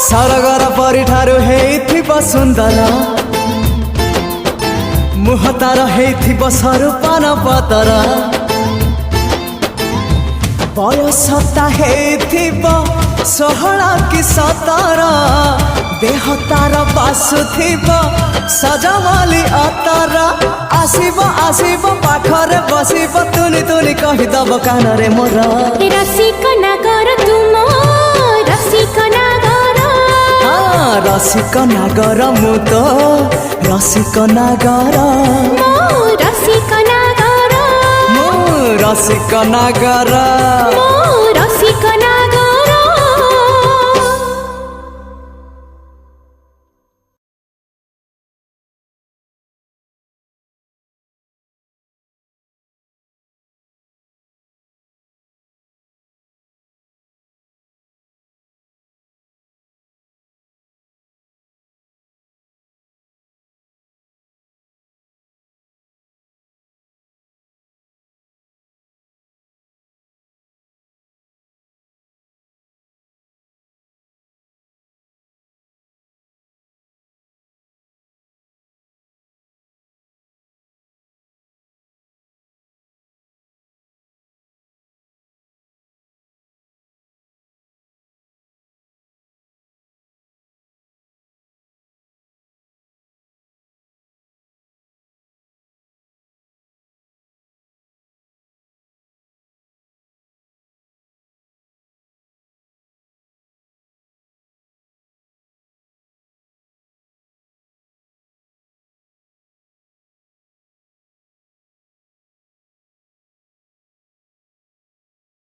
सरगर परी ठारू हेइथिब सुंदर मुह तार हेइथिब सरूपान पतर बयसता हेइथिब 16 कि 17 देह तार बासुथिब सजमली अतर आसिब आसिब पाखरे बसिब तुनी तुनी कहिदब कानरे मोर रसिक नागर तुम रसिक नागर रसिक नागर मु तो रसिक नागर रसिक नागर रसिक नागर रसिक